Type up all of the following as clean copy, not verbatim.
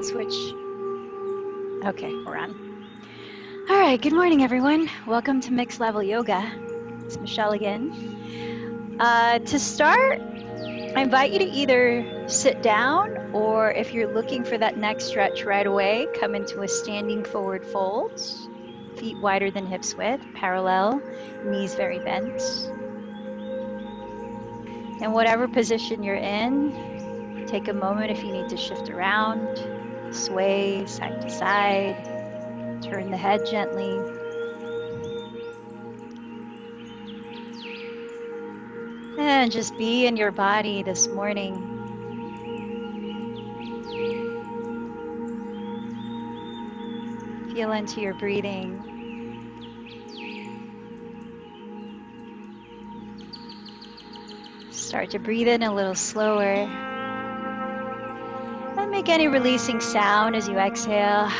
Switch. Okay, we're on. All right, good morning, everyone. Welcome to Mixed Level Yoga. It's Michelle again. To start, I invite you to either sit down or if you're looking for that next stretch right away, come into a standing forward fold, feet wider than hips width, parallel, knees very bent. And whatever position you're in, take a moment if you need to shift around, sway side to side, turn the head gently. And just be in your body this morning. Feel into your breathing. Start to breathe in a little slower. And make any releasing sound as you exhale.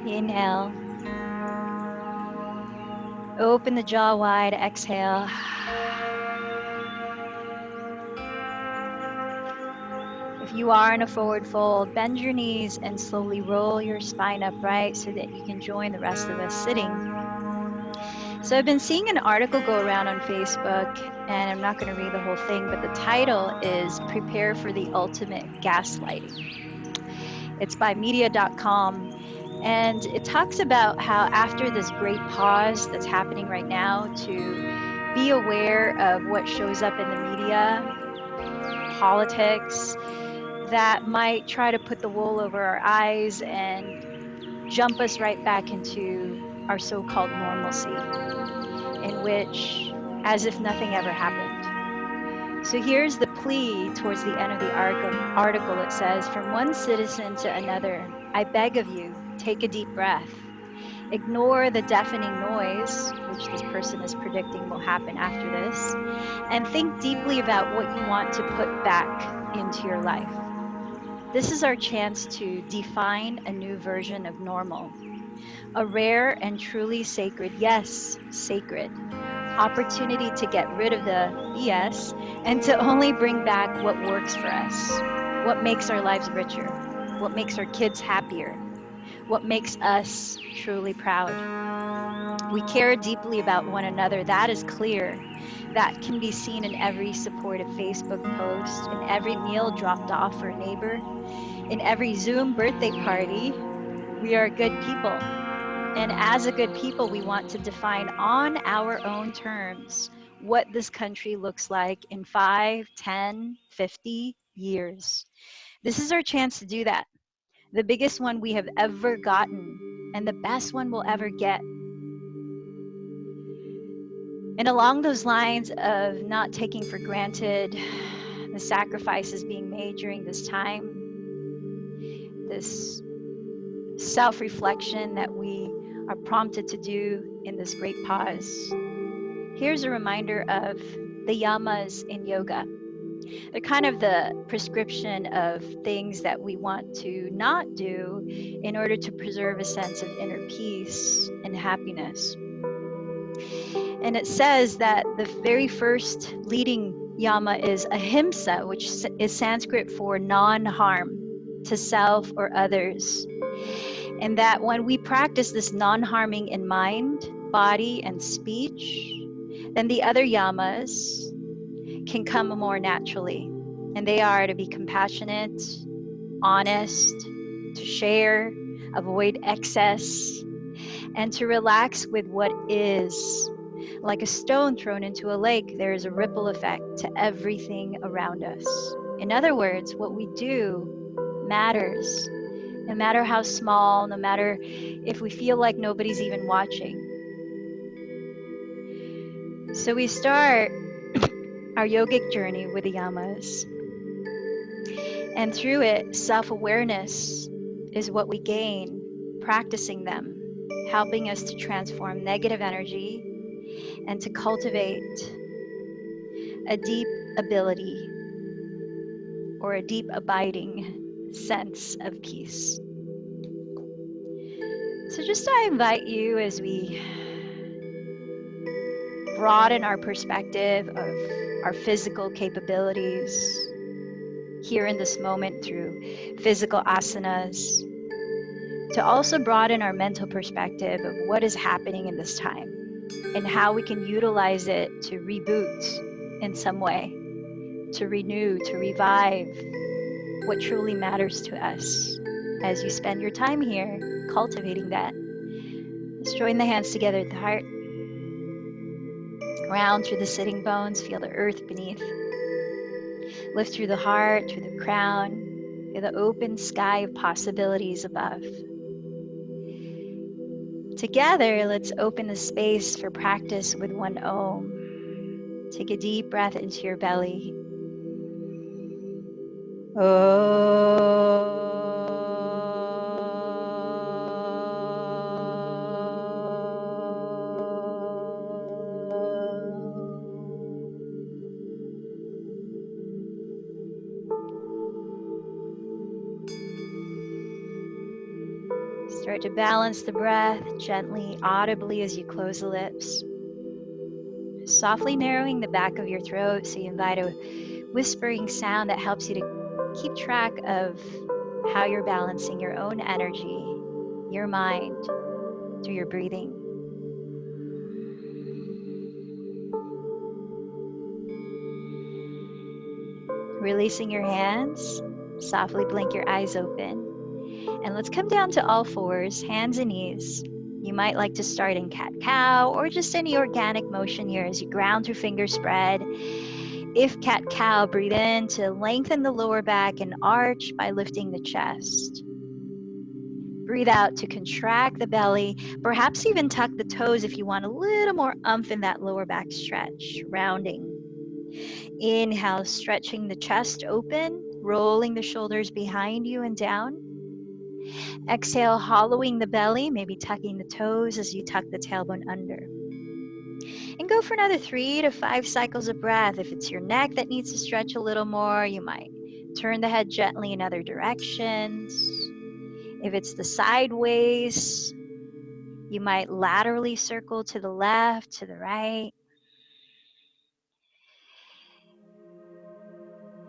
Inhale. Open the jaw wide. Exhale. If you are in a forward fold, bend your knees and slowly roll your spine upright so that you can join the rest of us sitting. So I've been seeing an article go around on Facebook, and I'm not going to read the whole thing, but the title is Prepare for the Ultimate Gaslighting. It's by media.com, and it talks about how after this great pause that's happening right now, to be aware of what shows up in the media, politics, that might try to put the wool over our eyes and jump us right back into our so-called normalcy, in which as if nothing ever happened. So here's the plea towards the end of the article. It says, from one citizen to another, I beg of you, take a deep breath. Ignore the deafening noise, which this person is predicting will happen after this, and think deeply about what you want to put back into your life. This is our chance to define a new version of normal, a rare and truly sacred, yes, sacred, opportunity to get rid of the BS and to only bring back what works for us, what makes our lives richer, what makes our kids happier, what makes us truly proud. We care deeply about one another. That is clear. That can be seen in every supportive Facebook post, in every meal dropped off for a neighbor, in every Zoom birthday party. We are good people. And as a good people, we want to define on our own terms what this country looks like in 5, 10, 50 years. This is our chance to do that. The biggest one we have ever gotten and the best one we'll ever get. And along those lines of not taking for granted the sacrifices being made during this time, this self-reflection that we are prompted to do in this great pause, here's a reminder of the yamas in yoga. They're kind of the prescription of things that we want to not do in order to preserve a sense of inner peace and happiness. And it says that the very first leading yama is ahimsa, which is Sanskrit for non-harm to self or others. And that when we practice this non-harming in mind, body, and speech, then the other yamas can come more naturally. And they are to be compassionate, honest, to share, avoid excess, and to relax with what is. Like a stone thrown into a lake, there is a ripple effect to everything around us. In other words, what we do matters, no matter how small, no matter if we feel like nobody's even watching. So we start our yogic journey with the yamas. And through it, self-awareness is what we gain practicing them, helping us to transform negative energy and to cultivate a deep ability or a deep abiding sense of peace. So just I invite you, as we broaden our perspective of our physical capabilities, here in this moment through physical asanas, to also broaden our mental perspective of what is happening in this time and how we can utilize it to reboot in some way, to renew, to revive what truly matters to us. As you spend your time here cultivating that, let's join the hands together at the heart. Ground through the sitting bones, feel the earth beneath. Lift through the heart, through the crown, feel the open sky of possibilities above. Together, let's open the space for practice with one Om. Take a deep breath into your belly. Start to balance the breath gently, audibly as you close the lips. Softly narrowing the back of your throat so you invite a whispering sound that helps you to keep track of how you're balancing your own energy, your mind, through your breathing. Releasing your hands, softly blink your eyes open. And let's come down to all fours, hands and knees. You might like to start in cat-cow or just any organic motion here as you ground through finger spread. If cat-cow, breathe in to lengthen the lower back and arch by lifting the chest. Breathe out to contract the belly, perhaps even tuck the toes if you want a little more oomph in that lower back stretch, rounding. Inhale, stretching the chest open, rolling the shoulders behind you and down. Exhale, hollowing the belly, maybe tucking the toes as you tuck the tailbone under. And go for another 3 to 5 cycles of breath. If it's your neck that needs to stretch a little more, you might turn the head gently in other directions. If it's the sideways, you might laterally circle to the left, to the right.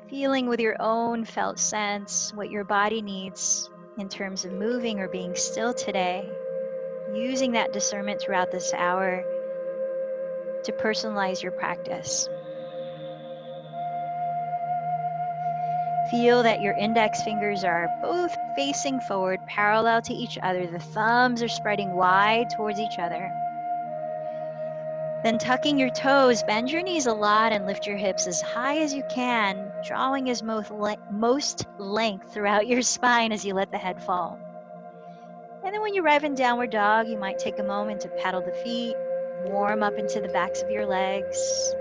Feeling with your own felt sense what your body needs in terms of moving or being still today. Using that discernment throughout this hour to personalize your practice. Feel that your index fingers are both facing forward, parallel to each other. The thumbs are spreading wide towards each other. Then tucking your toes, bend your knees a lot and lift your hips as high as you can, drawing as most length throughout your spine as you let the head fall. And then when you arrive in downward dog, you might take a moment to pedal the feet, warm up into the backs of your legs.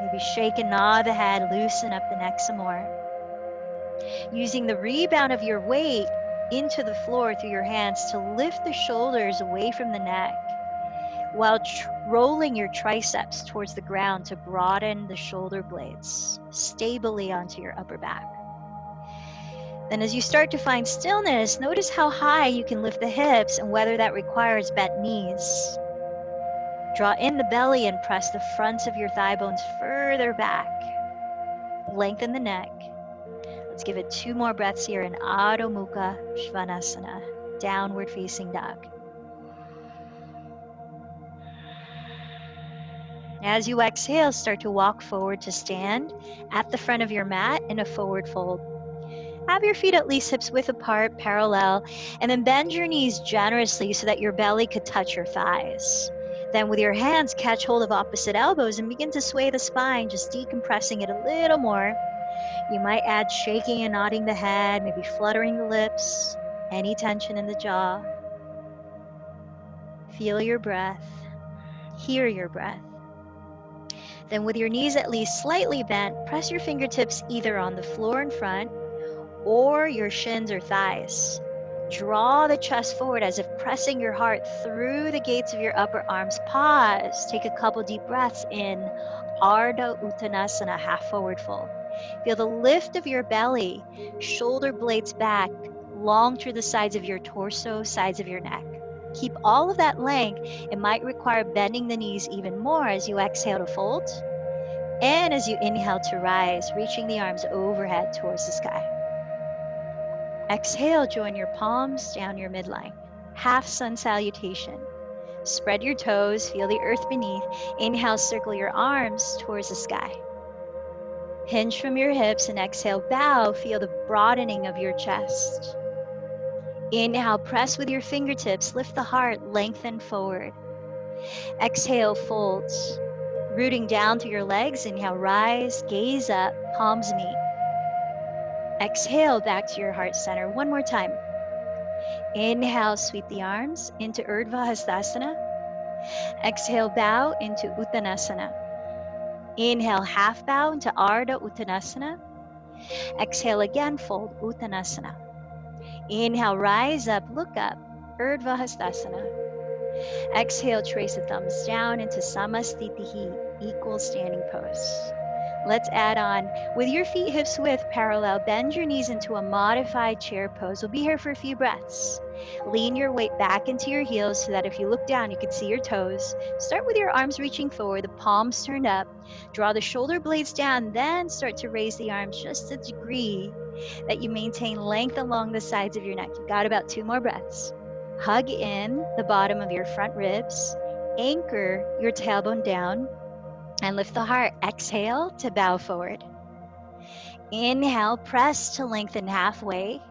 Maybe shake and nod the head, loosen up the neck some more. Using the rebound of your weight into the floor through your hands to lift the shoulders away from the neck, while rolling your triceps towards the ground to broaden the shoulder blades stably onto your upper back. Then as you start to find stillness, notice how high you can lift the hips and whether that requires bent knees. Draw in the belly and press the fronts of your thigh bones further back. Lengthen the neck. Let's give it 2 more breaths here in Adho Mukha Svanasana, downward facing dog. As you exhale, start to walk forward to stand at the front of your mat in a forward fold. Have your feet at least hips width apart, parallel, and then bend your knees generously so that your belly could touch your thighs. Then with your hands, catch hold of opposite elbows and begin to sway the spine, just decompressing it a little more. You might add shaking and nodding the head, maybe fluttering the lips, any tension in the jaw. Feel your breath, hear your breath. Then with your knees at least slightly bent, press your fingertips either on the floor in front or your shins or thighs. Draw the chest forward as if pressing your heart through the gates of your upper arms. Pause. Take a couple deep breaths in Ardha Uttanasana, half forward fold. Feel the lift of your belly, shoulder blades back, long through the sides of your torso, sides of your neck. Keep all of that length. It might require bending the knees even more as you exhale to fold. And as you inhale to rise, reaching the arms overhead towards the sky. Exhale, join your palms down your midline. Half sun salutation. Spread your toes, feel the earth beneath. Inhale, circle your arms towards the sky. Hinge from your hips and exhale, bow. Feel the broadening of your chest. Inhale, press with your fingertips, lift the heart, lengthen forward. Exhale, folds. Rooting down through your legs, inhale, rise, gaze up, palms meet. Exhale, back to your heart center. One more time. Inhale, sweep the arms into Urdhva Hastasana. Exhale, bow into Uttanasana. Inhale, half bow into Ardha Uttanasana. Exhale again, fold Uttanasana. Inhale, rise up, look up, Urdhva Hastasana. Exhale, trace the thumbs down into Samastitihi, equal standing pose. Let's add on, with your feet hips width parallel, bend your knees into a modified chair pose. We'll be here for a few breaths. Lean your weight back into your heels so that if you look down, you can see your toes. Start with your arms reaching forward, the palms turned up. Draw the shoulder blades down, then start to raise the arms just a degree that you maintain length along the sides of your neck. You've got about 2 more breaths. Hug in the bottom of your front ribs. Anchor your tailbone down and lift the heart. Exhale to bow forward. Inhale, press to lengthen halfway.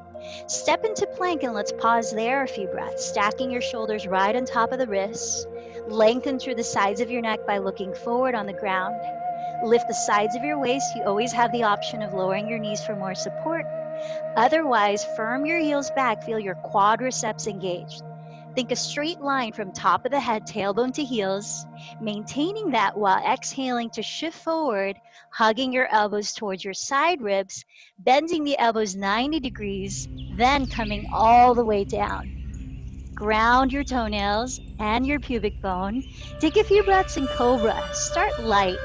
Step into plank and let's pause there a few breaths, stacking your shoulders right on top of the wrists. Lengthen through the sides of your neck by looking forward on the ground. Lift the sides of your waist. You always have the option of lowering your knees for more support. Otherwise, firm your heels back. Feel your quadriceps engaged. Think a straight line from top of the head, tailbone to heels, maintaining that while exhaling to shift forward, hugging your elbows towards your side ribs, bending the elbows 90 degrees, then coming all the way down. Ground your toenails and your pubic bone. Take a few breaths in cobra. Start light.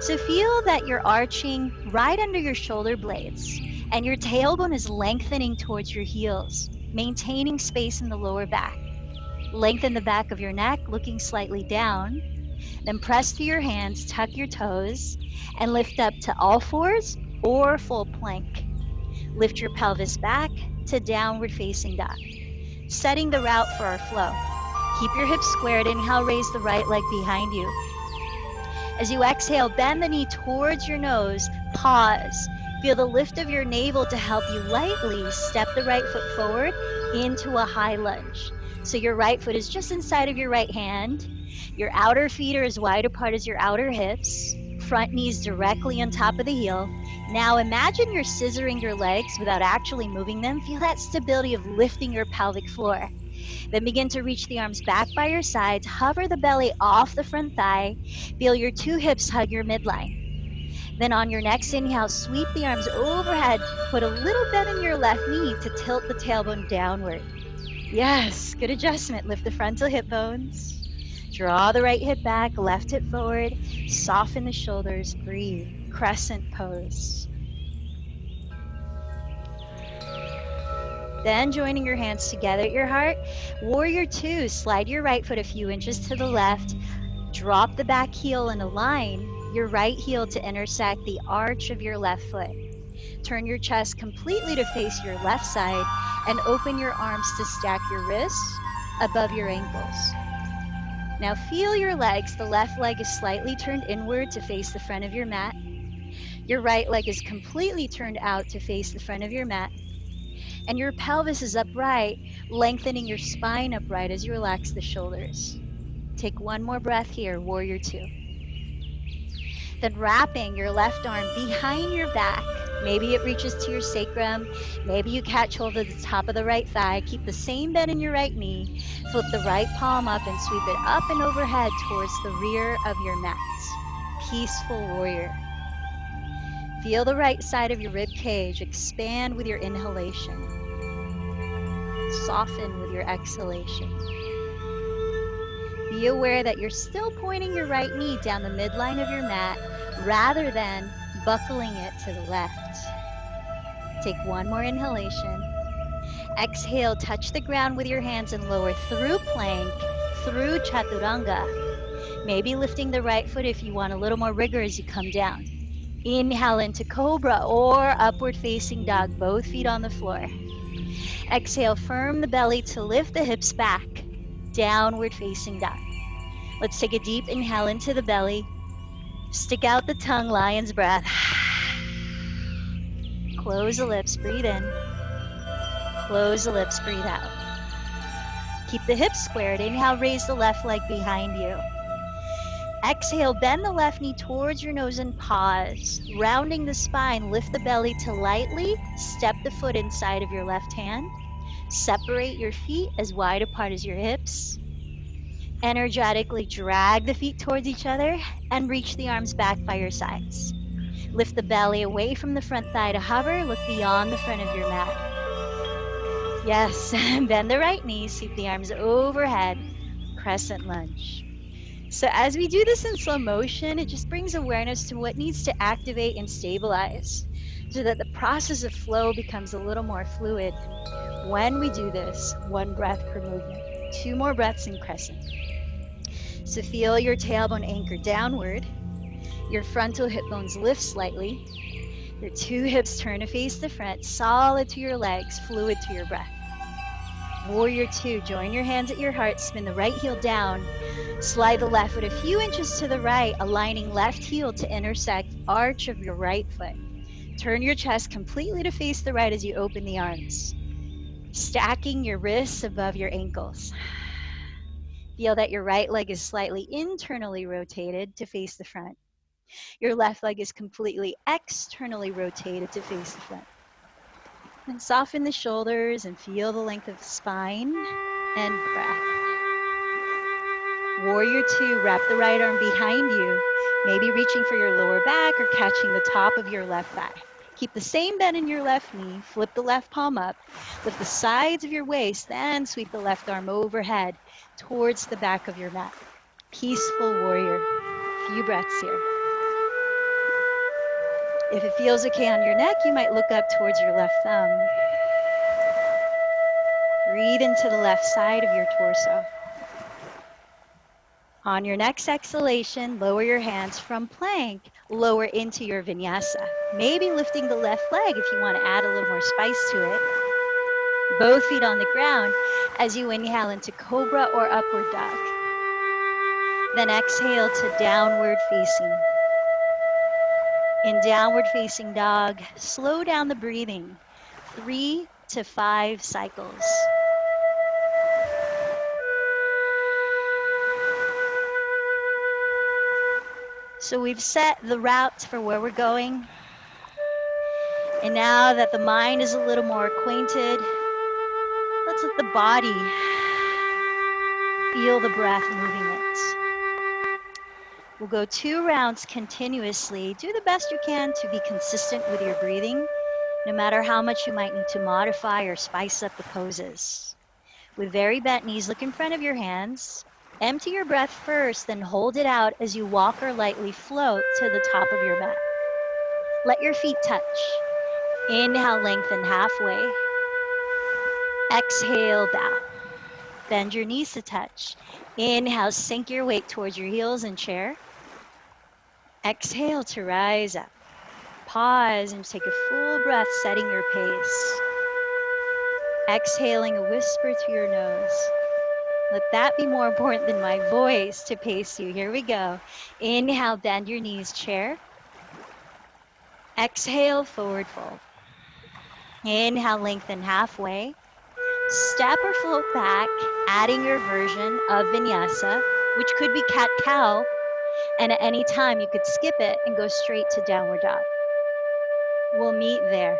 So feel that you're arching right under your shoulder blades and your tailbone is lengthening towards your heels, maintaining space in the lower back. Lengthen the back of your neck, looking slightly down. Then press to your hands, tuck your toes, and lift up to all fours or full plank. Lift your pelvis back to downward facing dog. Setting the route for our flow. Keep your hips squared. Inhale, raise the right leg behind you. As you exhale, bend the knee towards your nose. Pause. Feel the lift of your navel to help you lightly step the right foot forward into a high lunge. So your right foot is just inside of your right hand. Your outer feet are as wide apart as your outer hips. Front knees directly on top of the heel. Now imagine you're scissoring your legs without actually moving them. Feel that stability of lifting your pelvic floor. Then begin to reach the arms back by your sides. Hover the belly off the front thigh. Feel your 2 hips hug your midline. Then on your next inhale, sweep the arms overhead. Put a little bend in your left knee to tilt the tailbone downward. Yes, good adjustment. Lift the frontal hip bones. Draw the right hip back, left hip forward. Soften the shoulders. Breathe. Crescent pose. Then joining your hands together at your heart. Warrior 2, slide your right foot a few inches to the left. Drop the back heel and align your right heel to intersect the arch of your left foot. Turn your chest completely to face your left side and open your arms to stack your wrists above your ankles. Now feel your legs. The left leg is slightly turned inward to face the front of your mat. Your right leg is completely turned out to face the front of your mat. And your pelvis is upright, lengthening your spine upright as you relax the shoulders. Take one more breath here, Warrior 2. Then wrapping your left arm behind your back. Maybe it reaches to your sacrum. Maybe you catch hold of the top of the right thigh. Keep the same bend in your right knee. Flip the right palm up and sweep it up and overhead towards the rear of your mat. Peaceful warrior. Feel the right side of your rib cage expand with your inhalation. Soften with your exhalation. Be aware that you're still pointing your right knee down the midline of your mat rather than buckling it to the left. Take one more inhalation. Exhale, touch the ground with your hands and lower through plank, through chaturanga. Maybe lifting the right foot if you want a little more rigor as you come down. Inhale into cobra or upward facing dog, both feet on the floor. Exhale, firm the belly to lift the hips back. Downward facing dog. Let's take a deep inhale into the belly. Stick out the tongue, lion's breath. Close the lips, breathe in. Close the lips, breathe out. Keep the hips squared. Inhale, raise the left leg behind you. Exhale, bend the left knee towards your nose and pause. Rounding the spine, lift the belly to lightly step the foot inside of your left hand. Separate your feet as wide apart as your hips. Energetically drag the feet towards each other and reach the arms back by your sides. Lift the belly away from the front thigh to hover. Look beyond the front of your mat. Yes, bend the right knee, sweep the arms overhead, crescent lunge. So as we do this in slow motion, it just brings awareness to what needs to activate and stabilize so that the process of flow becomes a little more fluid. When we do this, 1 breath per movement. 2 more breaths in crescent. So feel your tailbone anchor downward. Your frontal hip bones lift slightly. Your 2 hips turn to face the front, solid to your legs, fluid to your breath. Warrior 2, join your hands at your heart, spin the right heel down, slide the left foot a few inches to the right, aligning left heel to intersect arch of your right foot. Turn your chest completely to face the right as you open the arms, stacking your wrists above your ankles. Feel that your right leg is slightly internally rotated to face the front. Your left leg is completely externally rotated to face the front. And soften the shoulders and feel the length of the spine and breath. Warrior 2, wrap the right arm behind you, maybe reaching for your lower back or catching the top of your left thigh. Keep the same bend in your left knee, flip the left palm up, lift the sides of your waist, then sweep the left arm overhead towards the back of your mat. Peaceful warrior. Few breaths here. If it feels okay on your neck, you might look up towards your left thumb. Breathe into the left side of your torso. On your next exhalation, lower your hands from plank, lower into your vinyasa. Maybe lifting the left leg if you want to add a little more spice to it. Both feet on the ground as you inhale into cobra or upward dog. Then exhale to downward facing. In downward facing dog, slow down the breathing, 3 to 5 cycles. So we've set the route for where we're going. And now that the mind is a little more acquainted, let's let the body feel the breath moving it. We'll go 2 rounds continuously. Do the best you can to be consistent with your breathing, no matter how much you might need to modify or spice up the poses. With very bent knees, look in front of your hands. Empty your breath first, then hold it out as you walk or lightly float to the top of your mat. Let your feet touch. Inhale, lengthen halfway. Exhale, bow. Bend your knees to touch. Inhale, sink your weight towards your heels and chair. Exhale to rise up. Pause and take a full breath, setting your pace. Exhaling a whisper to your nose. Let that be more important than my voice to pace you. Here we go. Inhale, bend your knees, chair. Exhale, forward fold. Inhale, lengthen halfway. Step or float back, adding your version of vinyasa, which could be cat-cow, and at any time you could skip it and go straight to downward dog. We'll meet there.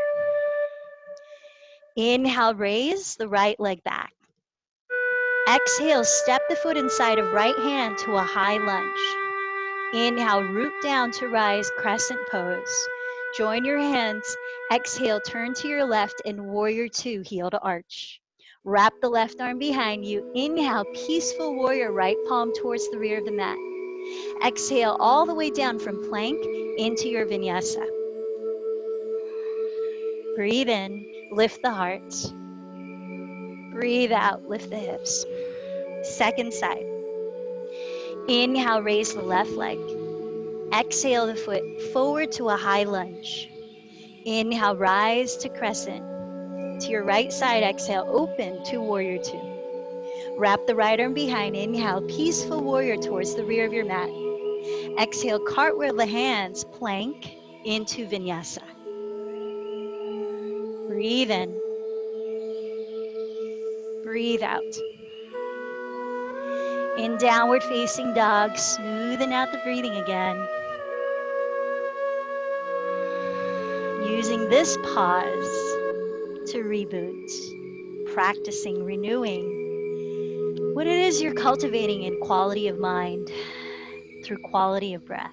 Inhale, raise the right leg back. Exhale, step the foot inside of right hand to a high lunge. Inhale, root down to rise, crescent pose. Join your hands. Exhale, turn to your left in warrior 2, heel to arch. Wrap the left arm behind you. Inhale, peaceful warrior, right palm towards the rear of the mat. Exhale all the way down from plank into your vinyasa. Breathe in, lift the heart. Breathe out, lift the hips. Second side. Inhale, raise the left leg. Exhale the foot forward to a high lunge. Inhale, rise to crescent. To your right side, exhale, open to warrior two. Wrap the right arm behind. Inhale, peaceful warrior towards the rear of your mat. Exhale, cartwheel the hands, plank into vinyasa. Breathe in. Breathe out. In downward facing dog, smoothing out the breathing again. Using this pause to reboot, practicing, renewing what it is you're cultivating in quality of mind through quality of breath.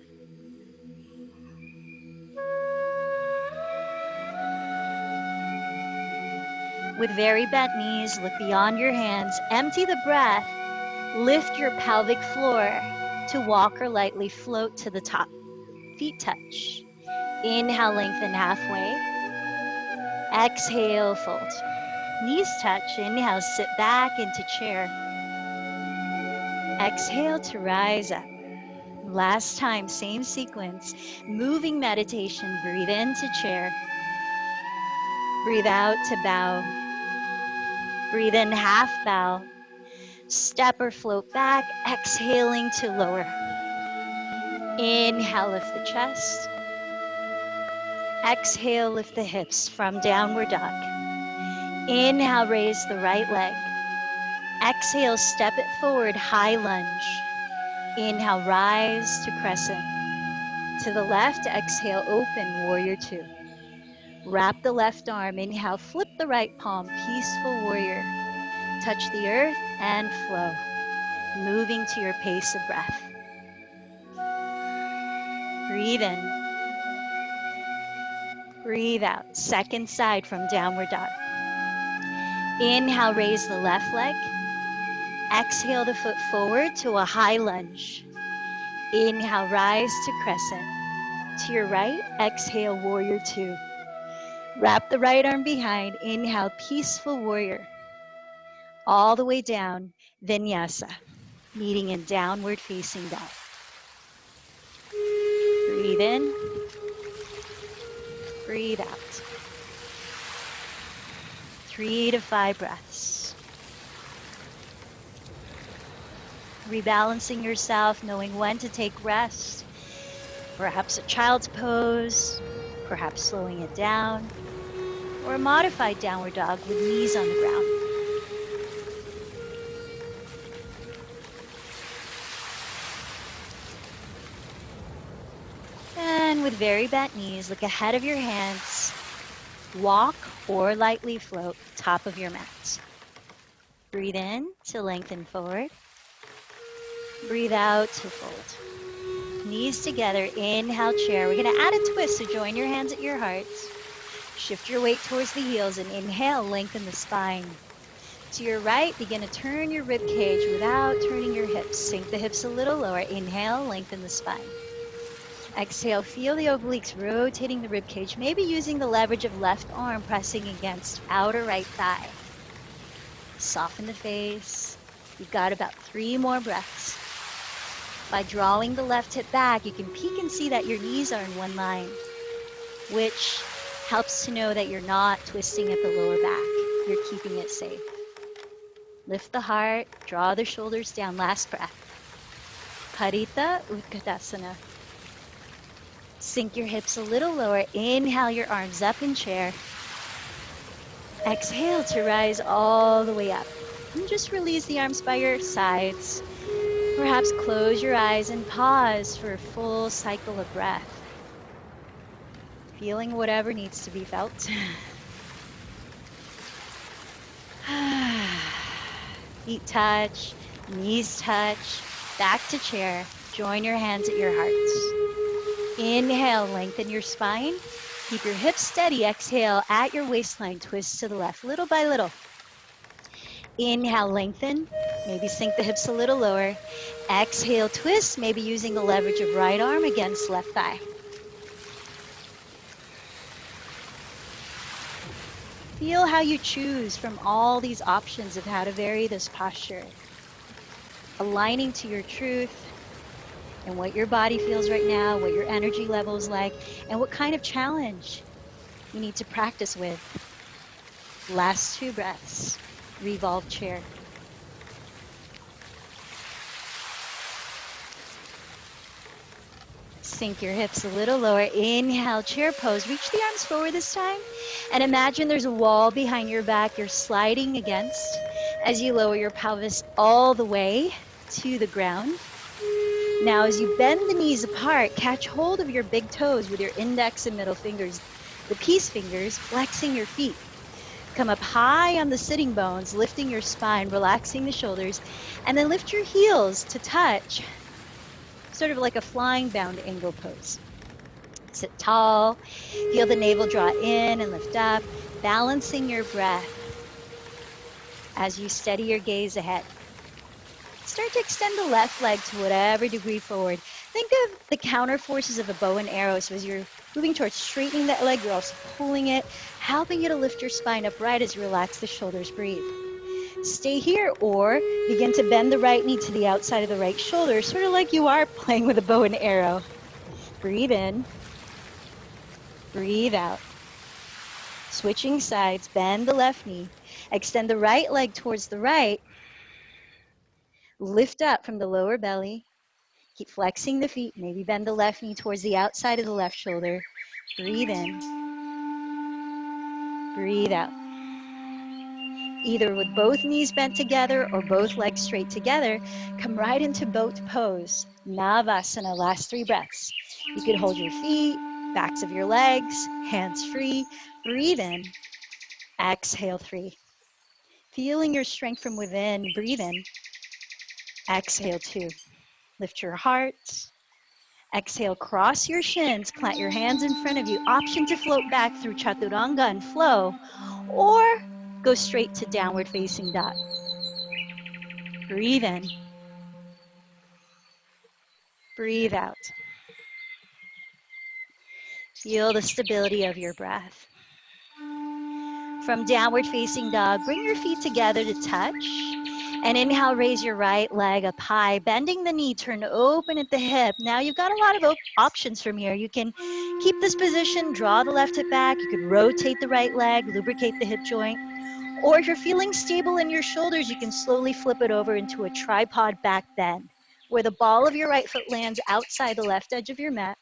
With very bent knees, look beyond your hands, empty the breath, lift your pelvic floor to walk or lightly float to the top. Feet touch. Inhale, lengthen halfway. Exhale, fold. Knees touch. Inhale, sit back into chair. Exhale to rise up. Last time, same sequence. Moving meditation. Breathe into chair. Breathe out to bow. Breathe in, half bow. Step or float back, exhaling to lower. Inhale, lift the chest. Exhale, lift the hips from downward dog. Inhale, raise the right leg. Exhale, step it forward, high lunge. Inhale, rise to crescent. To the left, exhale, open, warrior two. Wrap the left arm. Inhale, flip the right palm, peaceful warrior. Touch the earth and flow, moving to your pace of breath. Breathe in. Breathe out. Second side from downward dog. Inhale, raise the left leg. Exhale the foot forward to a high lunge. Inhale, rise to crescent. To your right, exhale, warrior two. Wrap the right arm behind. Inhale, peaceful warrior. All the way down, vinyasa, meeting in downward facing dog. Breathe in. Breathe out. 3 to 5 breaths. Rebalancing yourself, knowing when to take rest. Perhaps a child's pose, perhaps slowing it down, or a modified downward dog with knees on the ground. And with very bent knees, look ahead of your hands. Walk or lightly float top of your mat. Breathe in to lengthen forward. Breathe out to fold. Knees together, inhale, chair. We're going to add a twist, so join your hands at your hearts. Shift your weight towards the heels and inhale, lengthen the spine. To your right, begin to turn your rib cage without turning your hips. Sink the hips a little lower. Inhale, lengthen the spine. Exhale, feel the obliques rotating the rib cage, maybe using the leverage of left arm pressing against outer right thigh. Soften the face. You've got about 3 more breaths. By drawing the left hip back, you can peek and see that your knees are in one line, which helps to know that you're not twisting at the lower back. You're keeping it safe. Lift the heart, draw the shoulders down. Last breath. Parita Utkatasana. Sink your hips a little lower. Inhale your arms up in chair. Exhale to rise all the way up. And just release the arms by your sides. Perhaps close your eyes and pause for a full cycle of breath. Feeling whatever needs to be felt. Feet touch, knees touch, back to chair. Join your hands at your hearts. Inhale, lengthen your spine. Keep your hips steady. Exhale, at your waistline, twist to the left, little by little. Inhale, lengthen. Maybe sink the hips a little lower. Exhale, twist, maybe using the leverage of right arm against left thigh. Feel how you choose from all these options of how to vary this posture. Aligning to your truth, and what your body feels right now, what your energy level is like, and what kind of challenge you need to practice with. Last 2 breaths. Revolve chair. Sink your hips a little lower. Inhale, chair pose. Reach the arms forward this time. And imagine there's a wall behind your back you're sliding against as you lower your pelvis all the way to the ground. Now, as you bend the knees apart, catch hold of your big toes with your index and middle fingers, the peace fingers, flexing your feet. Come up high on the sitting bones, lifting your spine, relaxing the shoulders, and then lift your heels to touch, sort of like a flying bound angle pose. Sit tall, feel the navel draw in and lift up, balancing your breath as you steady your gaze ahead. Start to extend the left leg to whatever degree forward. Think of the counter forces of a bow and arrow. So as you're moving towards straightening that leg, you're also pulling it, helping you to lift your spine upright as you relax the shoulders, breathe. Stay here or begin to bend the right knee to the outside of the right shoulder, sort of like you are playing with a bow and arrow. Breathe in, breathe out. Switching sides, bend the left knee, extend the right leg towards the right, lift up from the lower belly, keep flexing the feet, maybe bend the left knee towards the outside of the left shoulder. Breathe in, breathe out. Either with both knees bent together or both legs straight together, come right into boat pose, Navasana, last 3 breaths. You could hold your feet, backs of your legs, hands free, breathe in, exhale 3. Feeling your strength from within, breathe in, exhale 2. Lift your heart. Exhale, cross your shins, plant your hands in front of you. Option to float back through Chaturanga and flow, or go straight to downward facing dog. Breathe in. Breathe out. Feel the stability of your breath. From downward facing dog, bring your feet together to touch. And inhale, raise your right leg up high, bending the knee, turn open at the hip. Now you've got a lot of options from here. You can keep this position, draw the left hip back. You could rotate the right leg, lubricate the hip joint. Or if you're feeling stable in your shoulders, you can slowly flip it over into a tripod back bend, where the ball of your right foot lands outside the left edge of your mat.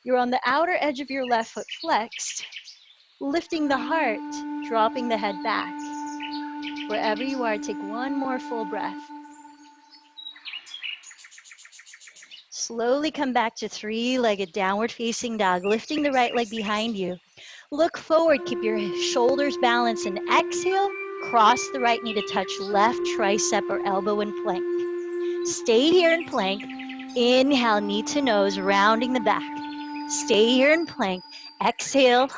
You're on the outer edge of your left foot flexed, lifting the heart, dropping the head back. Wherever you are, take one more full breath. Slowly come back to 3-legged downward facing dog, lifting the right leg behind you. Look forward, keep your shoulders balanced, and exhale, cross the right knee to touch left tricep or elbow in plank. Stay here in plank. Inhale, knee to nose, rounding the back. Stay here in plank. Exhale.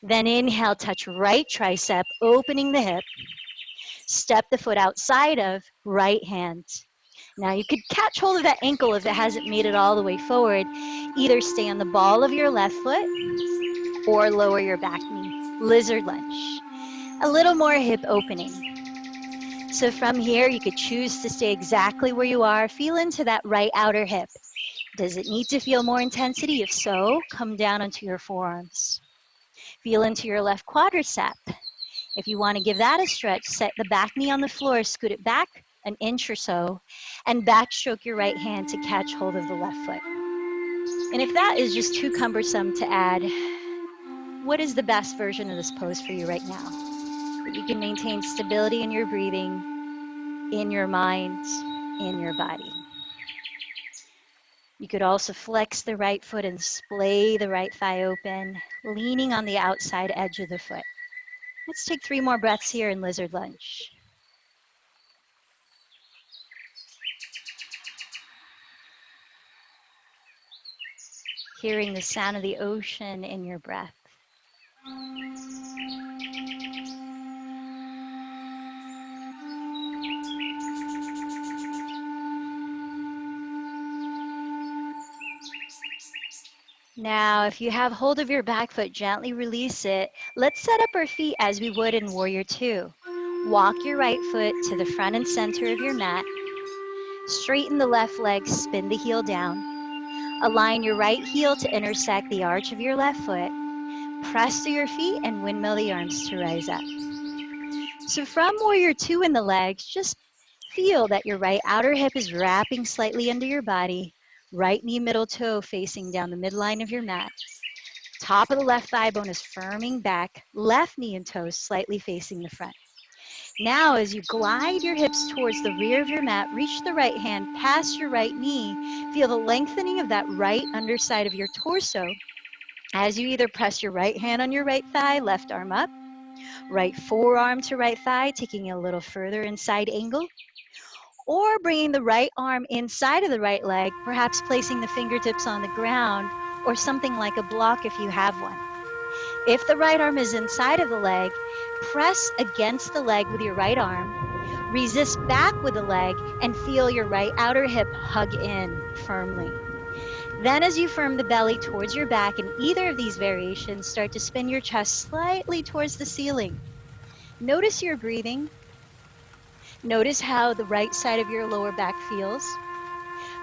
Then inhale, touch right tricep, opening the hip. Step the foot outside of right hand. Now you could catch hold of that ankle if it hasn't made it all the way forward. Either stay on the ball of your left foot or lower your back knee. Lizard lunge. A little more hip opening. So from here, you could choose to stay exactly where you are. Feel into that right outer hip. Does it need to feel more intensity? If so, come down onto your forearms. Feel into your left quadricep. If you want to give that a stretch, set the back knee on the floor, scoot it back an inch or so, and backstroke your right hand to catch hold of the left foot. And if that is just too cumbersome to add, what is the best version of this pose for you right now? That you can maintain stability in your breathing, in your mind, in your body. You could also flex the right foot and splay the right thigh open, leaning on the outside edge of the foot. Let's take 3 more breaths here in lizard lunge. Hearing the sound of the ocean in your breath. Now, if you have hold of your back foot, gently release it. Let's set up our feet as we would in Warrior Two. Walk your right foot to the front and center of your mat. Straighten the left leg, spin the heel down. Align your right heel to intersect the arch of your left foot. Press to your feet and windmill the arms to rise up. So from warrior two in the legs, just feel that your right outer hip is wrapping slightly under your body, right knee middle toe facing down the midline of your mat. Top of the left thigh bone is firming back, left knee and toes slightly facing the front. Now, as you glide your hips towards the rear of your mat, reach the right hand past your right knee. Feel the lengthening of that right underside of your torso as you either press your right hand on your right thigh, left arm up, right forearm to right thigh, taking a little further inside angle, or bringing the right arm inside of the right leg, perhaps placing the fingertips on the ground or something like a block if you have one. If the right arm is inside of the leg, press against the leg with your right arm, resist back with the leg, and feel your right outer hip hug in firmly. Then as you firm the belly towards your back in either of these variations, start to spin your chest slightly towards the ceiling. Notice your breathing. Notice how the right side of your lower back feels.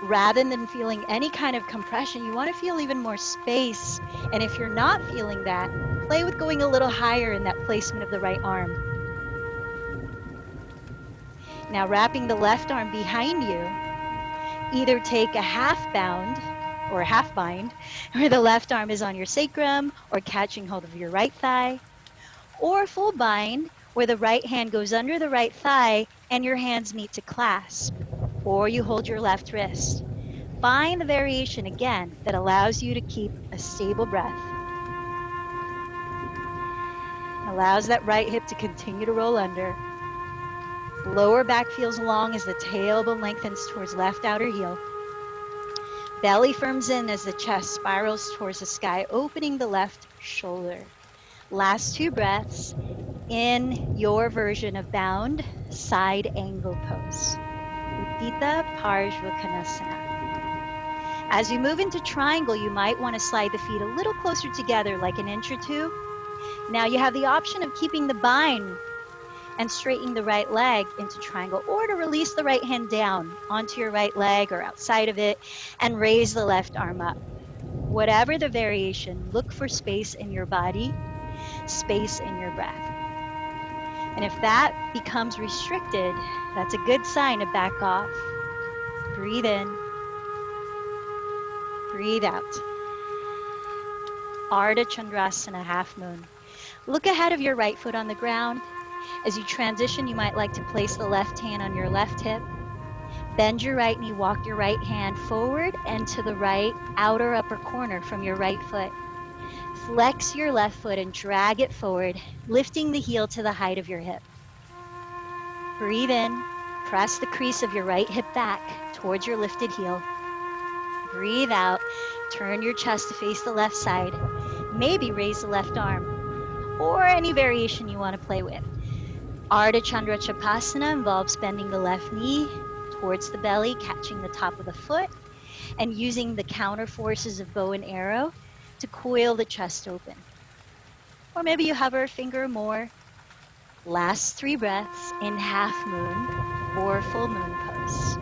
Rather than feeling any kind of compression, you want to feel even more space. And if you're not feeling that, play with going a little higher in that placement of the right arm. Now wrapping the left arm behind you, either take a half bound or a half bind, where the left arm is on your sacrum or catching hold of your right thigh, or a full bind, where the right hand goes under the right thigh and your hands meet to clasp, or you hold your left wrist. Find the variation again that allows you to keep a stable breath. Allows that right hip to continue to roll under. Lower back feels long as the tailbone lengthens towards left outer heel. Belly firms in as the chest spirals towards the sky, opening the left shoulder. Last two breaths in your version of bound side angle pose. Utthita Parshvakonasana. As you move into triangle, you might want to slide the feet a little closer together, like an inch or two. Now you have the option of keeping the bind and straightening the right leg into triangle, or to release the right hand down onto your right leg or outside of it and raise the left arm up. Whatever the variation, look for space in your body, space in your breath. And if that becomes restricted, that's a good sign to back off. Breathe in, breathe out. Ardha Chandrasana, half moon. Look ahead of your right foot on the ground. As you transition, you might like to place the left hand on your left hip. Bend your right knee, walk your right hand forward and to the right outer upper corner from your right foot. Flex your left foot and drag it forward, lifting the heel to the height of your hip. Breathe in, press the crease of your right hip back towards your lifted heel. Breathe out, turn your chest to face the left side. Maybe raise the left arm, or any variation you want to play with. Ardha Chandra Chapasana involves bending the left knee towards the belly, catching the top of the foot, and using the counter forces of bow and arrow to coil the chest open. Or maybe you hover a finger or more. Last three breaths in half moon or full moon pose.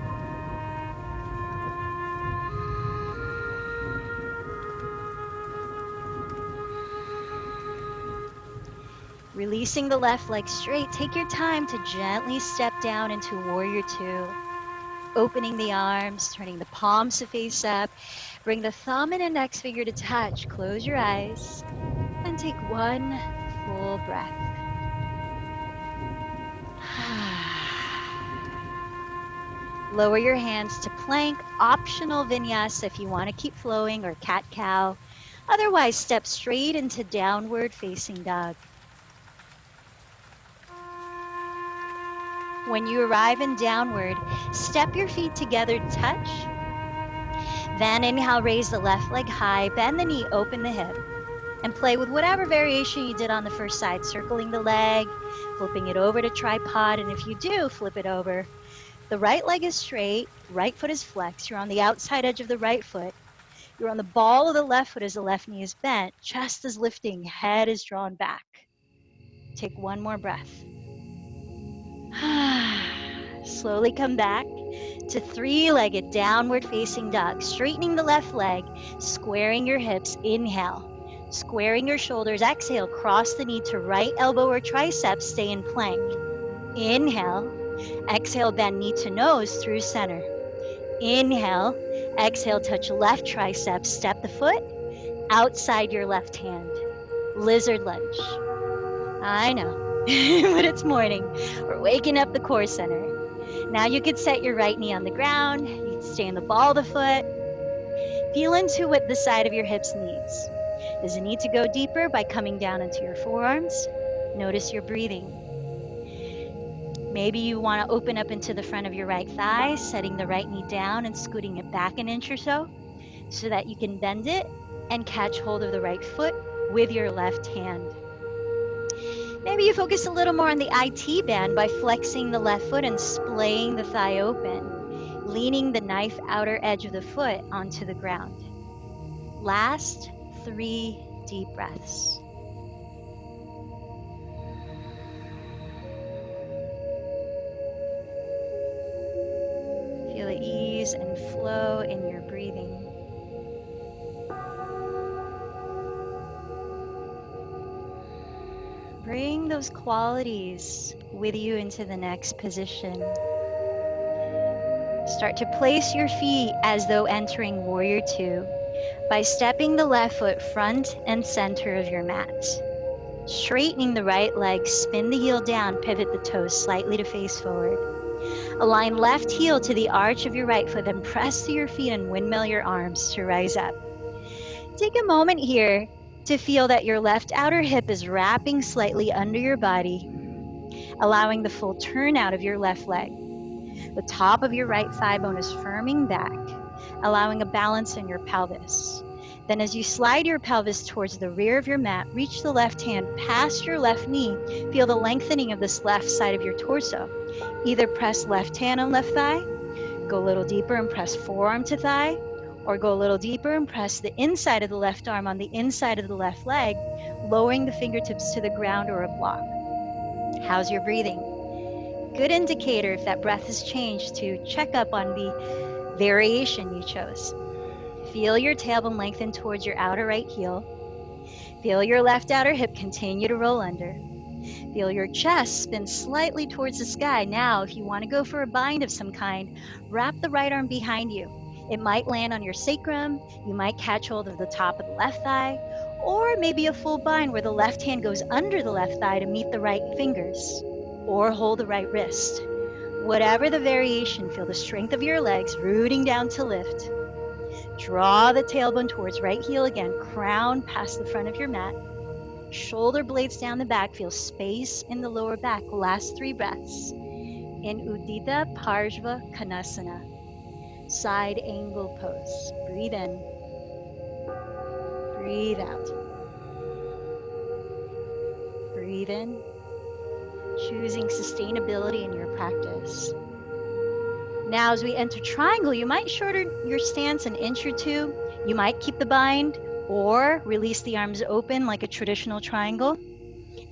Releasing the left leg straight, take your time to gently step down into warrior two. Opening the arms, turning the palms to face up. Bring the thumb and index finger to touch. Close your eyes and take one full breath. Lower your hands to plank, optional vinyasa if you want to keep flowing, or cat-cow. Otherwise, step straight into downward facing dog. When you arrive in downward, step your feet together to touch. Then inhale, raise the left leg high, bend the knee, open the hip, and play with whatever variation you did on the first side, circling the leg, flipping it over to tripod, and if you do, flip it over. The right leg is straight, right foot is flexed. You're on the outside edge of the right foot. You're on the ball of the left foot as the left knee is bent. Chest is lifting, head is drawn back. Take one more breath. Slowly come back to three-legged downward facing dog, straightening the left leg, squaring your hips. Inhale. Squaring your shoulders. Exhale. Cross the knee to right elbow or tricep. Stay in plank. Inhale. Exhale. Bend knee to nose through center. Inhale. Exhale. Touch left tricep. Step the foot outside your left hand. Lizard lunge. I know, but it's morning. We're waking up the core center. Now you could set your right knee on the ground. You can stay in the ball of the foot. Feel into what the side of your hips needs. Does it need to go deeper by coming down into your forearms? Notice your breathing. Maybe you want to open up into the front of your right thigh, setting the right knee down and scooting it back an inch or so that you can bend it and catch hold of the right foot with your left hand. Maybe you focus a little more on the IT band by flexing the left foot and splaying the thigh open, leaning the knife outer edge of the foot onto the ground. Last 3 deep breaths. Feel the ease and flow in your breathing. Bring those qualities with you into the next position. Start to place your feet as though entering Warrior Two by stepping the left foot front and center of your mat. Straightening the right leg, spin the heel down, pivot the toes slightly to face forward. Align left heel to the arch of your right foot, then press to your feet and windmill your arms to rise up. Take a moment here to feel that your left outer hip is wrapping slightly under your body, allowing the full turnout of your left leg. The top of your right thigh bone is firming back, allowing a balance in your pelvis. Then as you slide your pelvis towards the rear of your mat, reach the left hand past your left knee. Feel the lengthening of this left side of your torso. Either press left hand on left thigh, go a little deeper and press forearm to thigh, or go a little deeper and press the inside of the left arm on the inside of the left leg, lowering the fingertips to the ground or a block. How's your breathing? Good indicator if that breath has changed to check up on the variation you chose. Feel your tailbone lengthen towards your outer right heel. Feel your left outer hip continue to roll under. Feel your chest spin slightly towards the sky. Now, if you want to go for a bind of some kind, wrap the right arm behind you. It might land on your sacrum. You might catch hold of the top of the left thigh, or maybe a full bind where the left hand goes under the left thigh to meet the right fingers, or hold the right wrist. Whatever the variation, feel the strength of your legs rooting down to lift. Draw the tailbone towards right heel again, crown past the front of your mat. Shoulder blades down the back, feel space in the lower back. Last 3 breaths. In Uddita Parshva Konasana, side angle pose. Breathe in, breathe out. Breathe in, choosing sustainability in your practice. Now, as we enter triangle, you might shorten your stance an inch or 2. You might keep the bind or release the arms open like a traditional triangle.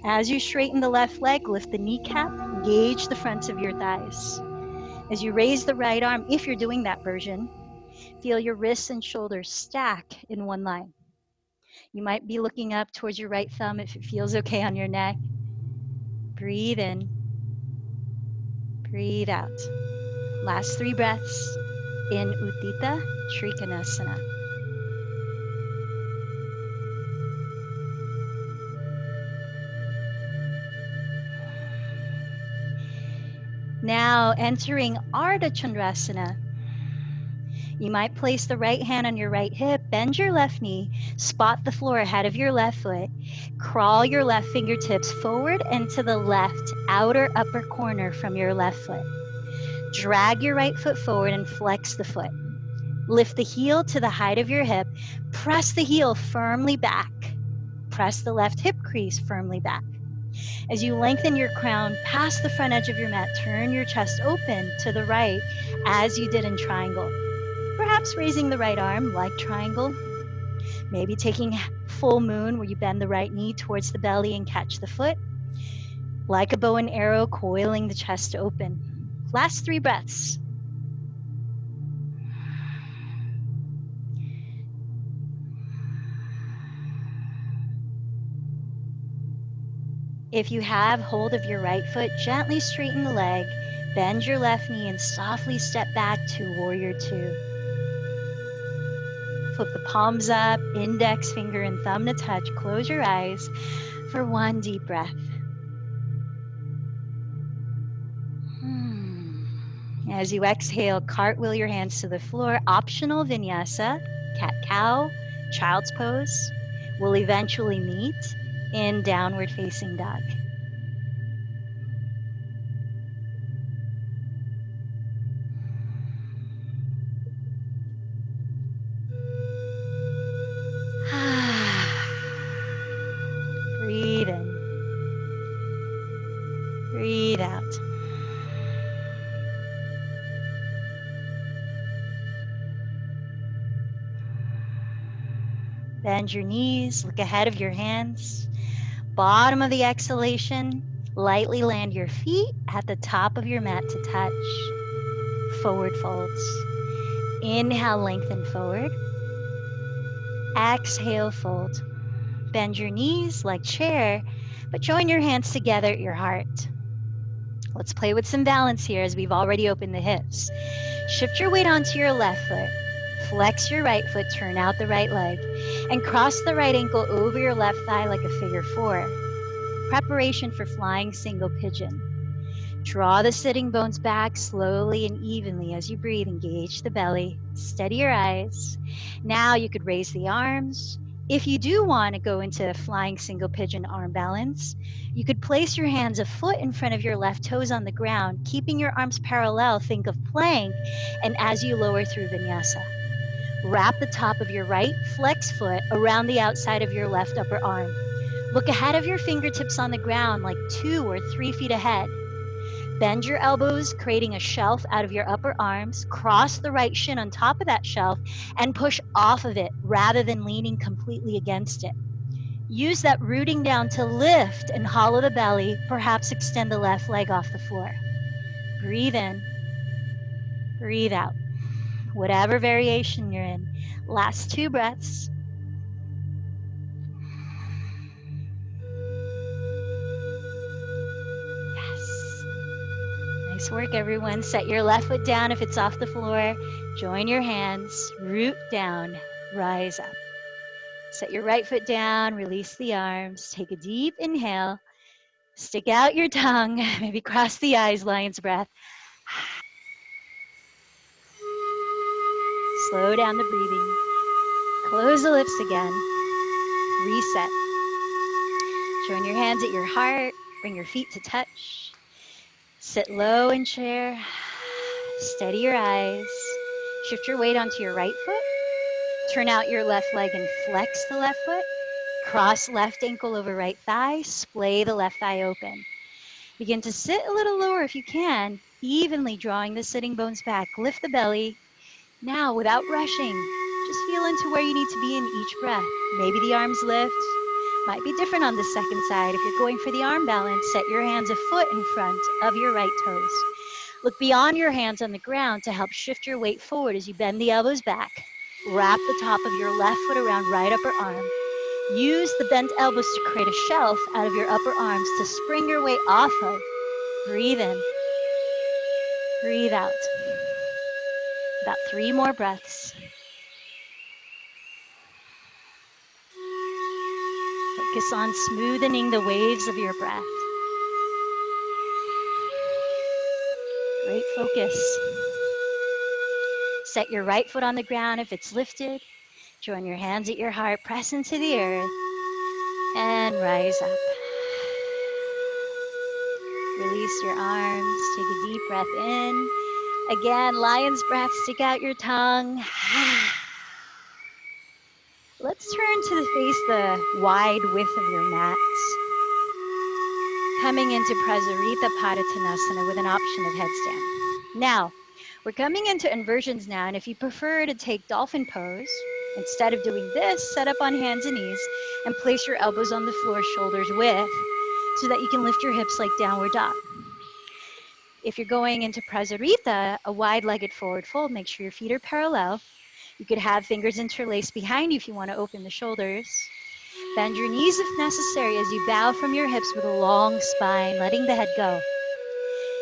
As you straighten the left leg, lift the kneecap, engage the fronts of your thighs. As you raise the right arm, if you're doing that version, feel your wrists and shoulders stack in one line. You might be looking up towards your right thumb if it feels okay on your neck. Breathe in, breathe out. Last 3 breaths in Uddita Trikonasana. Now entering Ardha Chandrasana. You might place the right hand on your right hip, bend your left knee, spot the floor ahead of your left foot, crawl your left fingertips forward and to the left outer upper corner from your left foot. Drag your right foot forward and flex the foot. Lift the heel to the height of your hip, press the heel firmly back. Press the left hip crease firmly back. As you lengthen your crown past the front edge of your mat, turn your chest open to the right as you did in triangle. Perhaps raising the right arm like triangle. Maybe taking full moon where you bend the right knee towards the belly and catch the foot. Like a bow and arrow, coiling the chest open. Last 3 breaths. If you have hold of your right foot, gently straighten the leg, bend your left knee, and softly step back to Warrior Two. Flip the palms up, index finger and thumb to touch. Close your eyes for one deep breath. As you exhale, cartwheel your hands to the floor. Optional vinyasa, cat-cow, child's pose. We'll eventually meet in downward facing dog. Breathe in. Breathe out. Bend your knees, look ahead of your hands. Bottom of the exhalation, lightly land your feet at the top of your mat to touch. Forward folds. Inhale, lengthen forward. Exhale, fold. Bend your knees like chair, but join your hands together at your heart. Let's play with some balance here as we've already opened the hips. Shift your weight onto your left foot. Flex your right foot, turn out the right leg, and cross the right ankle over your left thigh like a figure four. Preparation for flying single pigeon. Draw the sitting bones back slowly and evenly as you breathe. Engage the belly. Steady your eyes. Now you could raise the arms. If you do want to go into flying single pigeon arm balance, you could place your hands a foot in front of your left toes on the ground, keeping your arms parallel. Think of plank, and as you lower through vinyasa, wrap the top of your right flex foot around the outside of your left upper arm. Look ahead of your fingertips on the ground like 2 or 3 feet ahead. Bend your elbows, creating a shelf out of your upper arms. Cross the right shin on top of that shelf and push off of it rather than leaning completely against it. Use that rooting down to lift and hollow the belly, perhaps extend the left leg off the floor. Breathe in, breathe out. Whatever variation you're in. Last 2 breaths. Yes. Nice work, everyone. Set your left foot down if it's off the floor. Join your hands, root down, rise up. Set your right foot down, release the arms. Take a deep inhale. Stick out your tongue, maybe cross the eyes, lion's breath. Slow down the breathing. Close the lips again. Reset. Join your hands at your heart. Bring your feet to touch. Sit low in chair. Steady your eyes. Shift your weight onto your right foot. Turn out your left leg and flex the left foot. Cross left ankle over right thigh. Splay the left thigh open. Begin to sit a little lower if you can, evenly drawing the sitting bones back. Lift the belly. Now, without rushing, just feel into where you need to be in each breath. Maybe the arms lift. Might be different on the second side. If you're going for the arm balance, set your hands a foot in front of your right toes. Look beyond your hands on the ground to help shift your weight forward as you bend the elbows back. Wrap the top of your left foot around right upper arm. Use the bent elbows to create a shelf out of your upper arms to spring your weight off of. Breathe in. Breathe out. About 3 more breaths. Focus on smoothing the waves of your breath. Great focus. Set your right foot on the ground if it's lifted. Join your hands at your heart. Press into the earth. And rise up. Release your arms. Take a deep breath in. Again, lion's breath. Stick out your tongue. Let's turn to face the wide width of your mats. Coming into Prasarita Padottanasana with an option of headstand. Now, we're coming into inversions now, and if you prefer to take dolphin pose, instead of doing this, set up on hands and knees and place your elbows on the floor, shoulders width, so that you can lift your hips like downward dog. If you're going into Prasarita, a wide-legged forward fold, make sure your feet are parallel. You could have fingers interlaced behind you if you want to open the shoulders. Bend your knees if necessary as you bow from your hips with a long spine, letting the head go.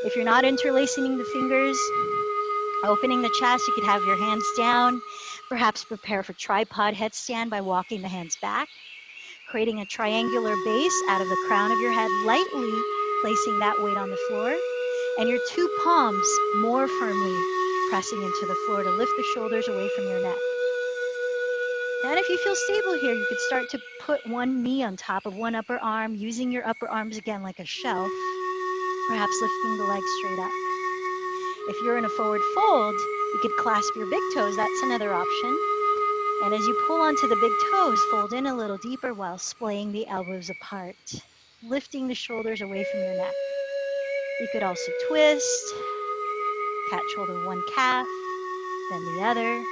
If you're not interlacing the fingers, opening the chest, you could have your hands down. Perhaps prepare for tripod headstand by walking the hands back, creating a triangular base out of the crown of your head, lightly placing that weight on the floor, and your two palms more firmly pressing into the floor to lift the shoulders away from your neck. Then if you feel stable here, you could start to put one knee on top of one upper arm, using your upper arms again like a shelf, perhaps lifting the legs straight up. If you're in a forward fold, you could clasp your big toes. That's another option. And as you pull onto the big toes, fold in a little deeper while splaying the elbows apart, lifting the shoulders away from your neck. You could also twist, cat shoulder one calf, then the other.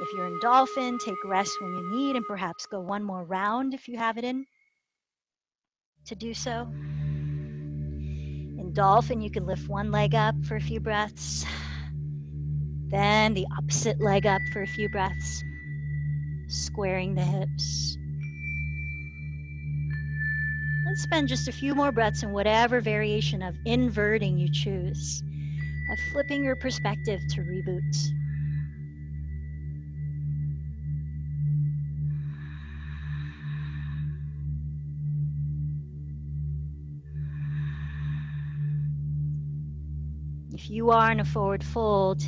If you're in dolphin, take rest when you need and perhaps go one more round if you have it in to do so. In dolphin, you can lift one leg up for a few breaths, then the opposite leg up for a few breaths, squaring the hips. Let's spend just a few more breaths in whatever variation of inverting you choose, of flipping your perspective to reboot. If you are in a forward fold,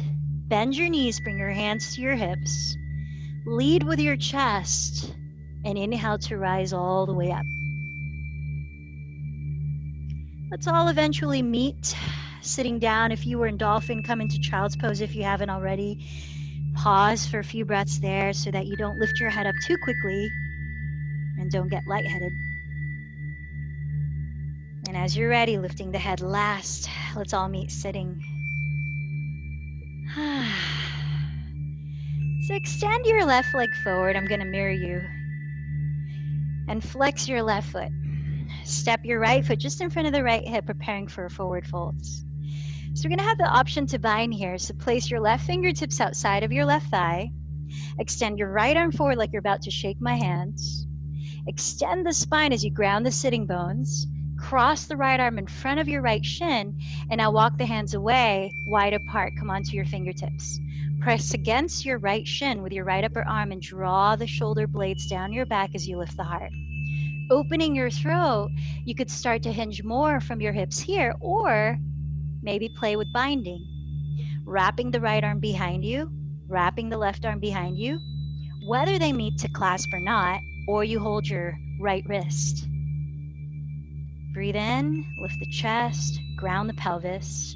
bend your knees, bring your hands to your hips, lead with your chest, and inhale to rise all the way up. Let's all eventually meet sitting down. If you were in dolphin, come into child's pose if you haven't already. Pause for a few breaths there so that you don't lift your head up too quickly and don't get lightheaded. And as you're ready, lifting the head last, let's all meet sitting. So extend your left leg forward. I'm going to mirror you. And flex your left foot. Step your right foot just in front of the right hip, preparing for a forward fold. So we're going to have the option to bind here. So place your left fingertips outside of your left thigh. Extend your right arm forward like you're about to shake my hands. Extend the spine as you ground the sitting bones. Cross the right arm in front of your right shin. And now walk the hands away, wide apart. Come onto your fingertips. Press against your right shin with your right upper arm and draw the shoulder blades down your back as you lift the heart. Opening your throat, you could start to hinge more from your hips here, or maybe play with binding. Wrapping the right arm behind you, wrapping the left arm behind you, whether they meet to clasp or not, or you hold your right wrist. Breathe in, lift the chest, ground the pelvis.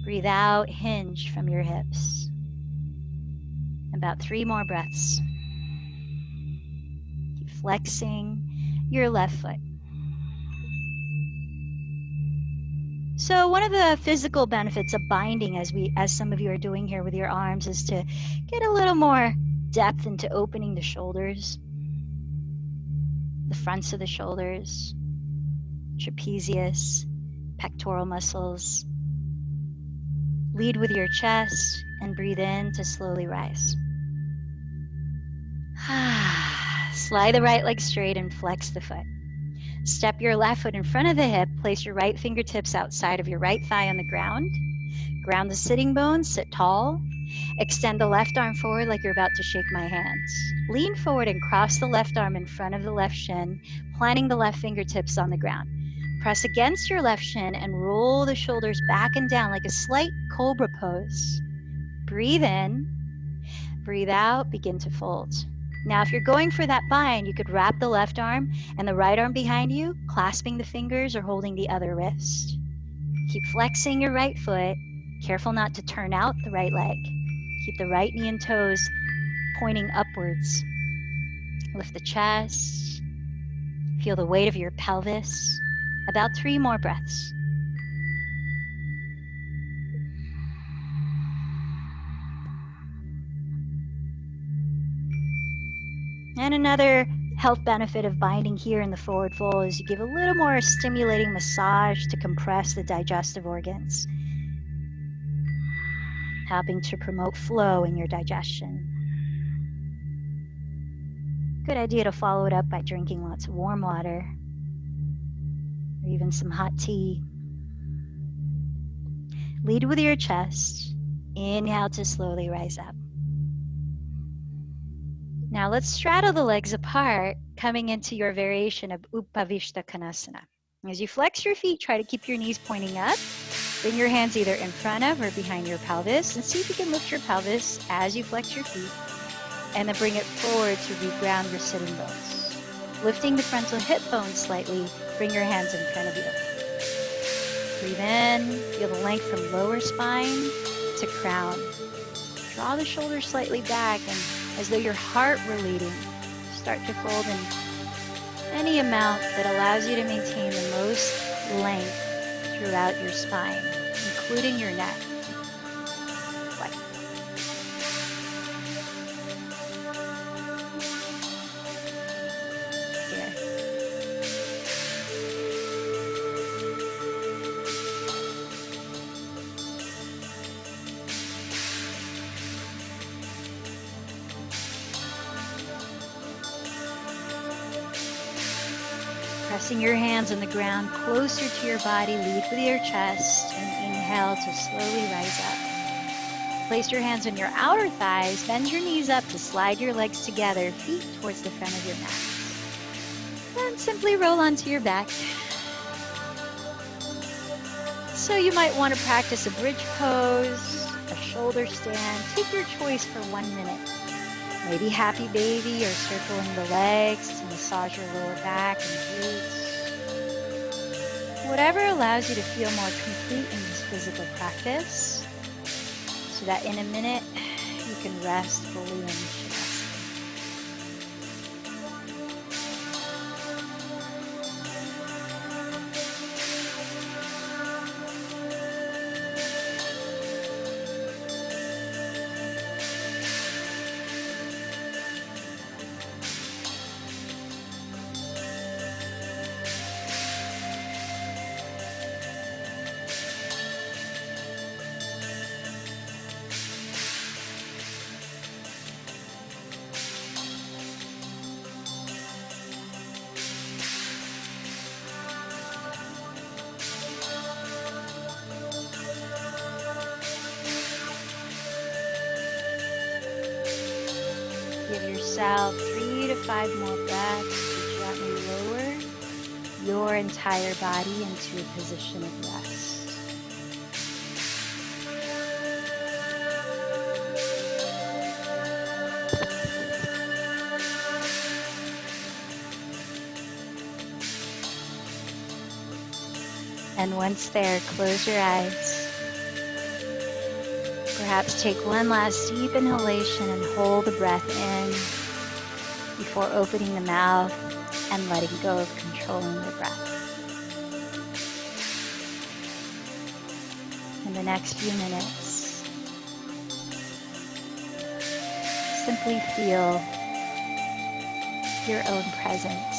Breathe out, hinge from your hips. About 3 more breaths. Keep flexing your left foot. So one of the physical benefits of binding, as some of you are doing here with your arms, is to get a little more depth into opening the shoulders, the fronts of the shoulders, trapezius, pectoral muscles. Lead with your chest and breathe in to slowly rise. Slide the right leg straight and flex the foot. Step your left foot in front of the hip. Place your right fingertips outside of your right thigh on the ground. Ground the sitting bones, sit tall. Extend the left arm forward like you're about to shake my hands. Lean forward and cross the left arm in front of the left shin, planting the left fingertips on the ground. Press against your left shin and roll the shoulders back and down like a slight cobra pose. Breathe in, breathe out, begin to fold. Now, if you're going for that bind, you could wrap the left arm and the right arm behind you, clasping the fingers or holding the other wrist. Keep flexing your right foot. Careful not to turn out the right leg. Keep the right knee and toes pointing upwards. Lift the chest. Feel the weight of your pelvis. About 3 more breaths. And another health benefit of binding here in the forward fold is you give a little more stimulating massage to compress the digestive organs, helping to promote flow in your digestion. Good idea to follow it up by drinking lots of warm water or even some hot tea. Lead with your chest. Inhale to slowly rise up. Now let's straddle the legs apart, coming into your variation of Upavishta Konasana. As you flex your feet, try to keep your knees pointing up. Bring your hands either in front of or behind your pelvis, and see if you can lift your pelvis as you flex your feet, and then bring it forward to reground your sitting bones. Lifting the frontal hip bone slightly, bring your hands in front of you. Breathe in, feel the length from lower spine to crown. Draw the shoulders slightly back, and as though your heart were leading, start to fold in any amount that allows you to maintain the most length throughout your spine, including your neck. Like. Here. Pressing your hands on the ground closer to your body, lead with your chest, and inhale to slowly rise up. Place your hands on your outer thighs, bend your knees up to slide your legs together, feet towards the front of your mat. And simply roll onto your back. So you might want to practice a bridge pose, a shoulder stand. Take your choice for 1 minute. Maybe happy baby or circling the legs to massage your lower back and glutes. Whatever allows you to feel more complete in this physical practice, so that in a minute you can rest fully in Shavasana. Give yourself 3 to 5 more breaths to gently lower your entire body into a position of rest. And once there, close your eyes. Perhaps take one last deep inhalation and hold the breath in before opening the mouth and letting go of controlling the breath. In the next few minutes, simply feel your own presence.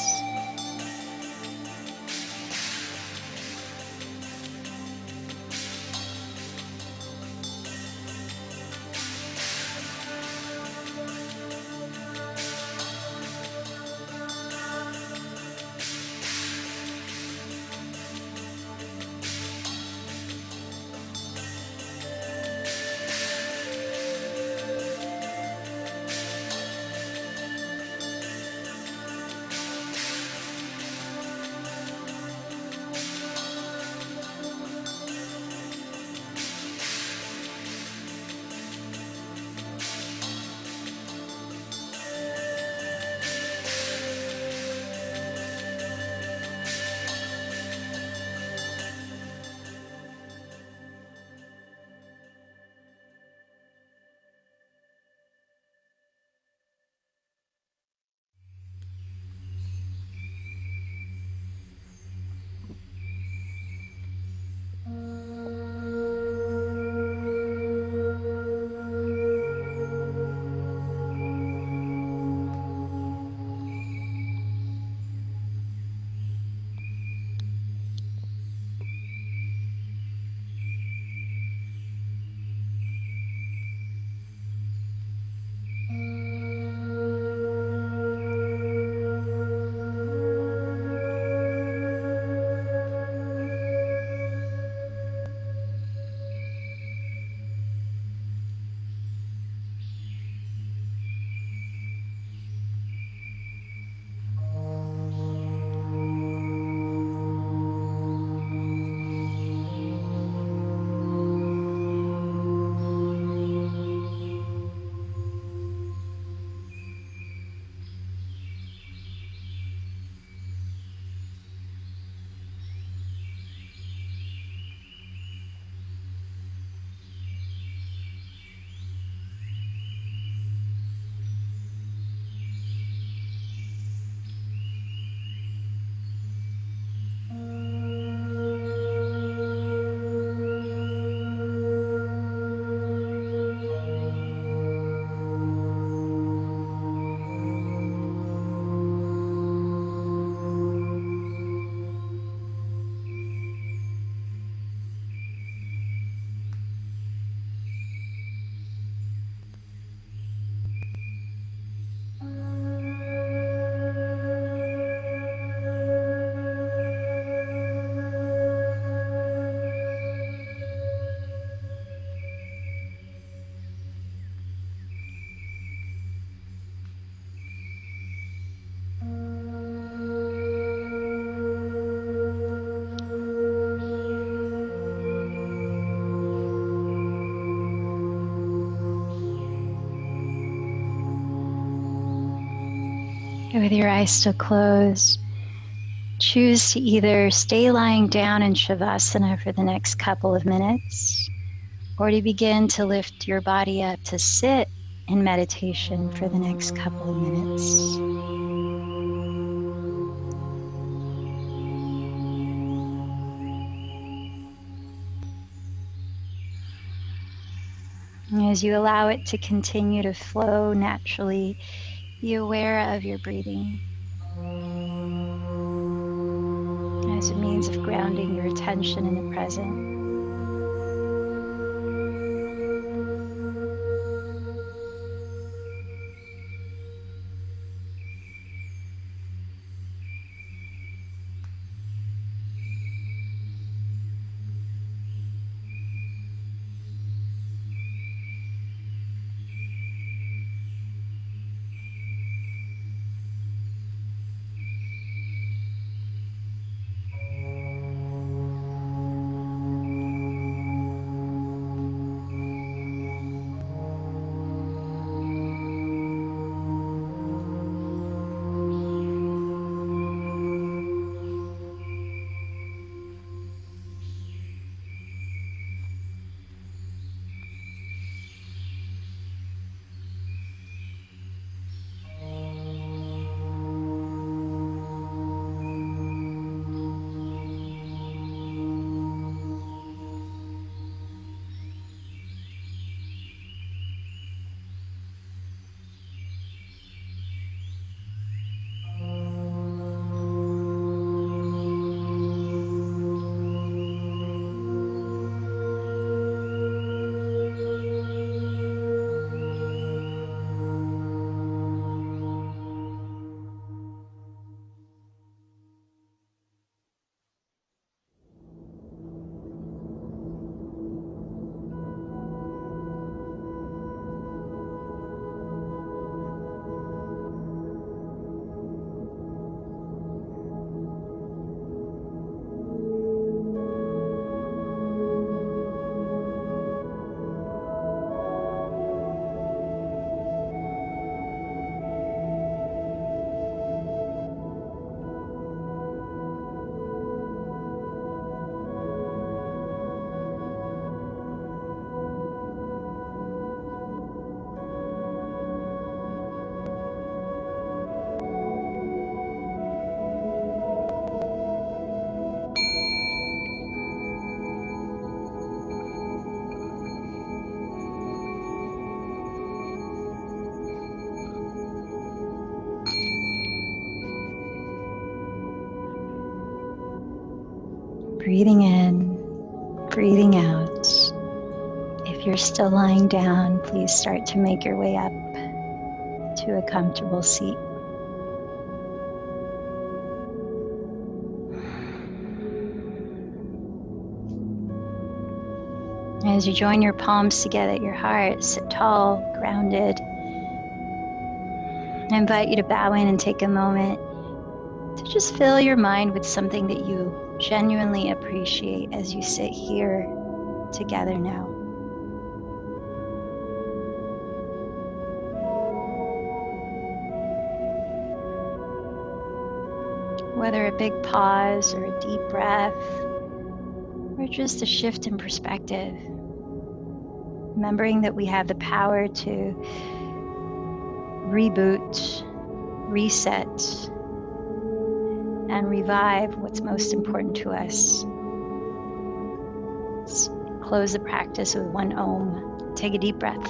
With your eyes still closed, choose to either stay lying down in Shavasana for the next couple of minutes, or to begin to lift your body up to sit in meditation for the next couple of minutes. As you allow it to continue to flow naturally, be aware of your breathing as a means of grounding your attention in the present. Breathing in, breathing out. If you're still lying down, please start to make your way up to a comfortable seat. As you join your palms together at your heart, sit tall, grounded. I invite you to bow in and take a moment to just fill your mind with something that you genuinely appreciate as you sit here together now. Whether a big pause or a deep breath, or just a shift in perspective, remembering that we have the power to reboot, reset, and revive what's most important to us. Let's close the practice with one Om. Take a deep breath.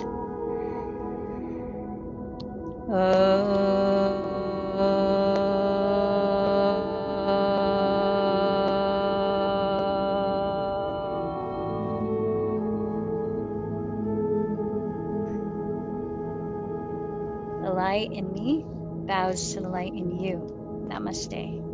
The light in me bows to the light in you. Namaste.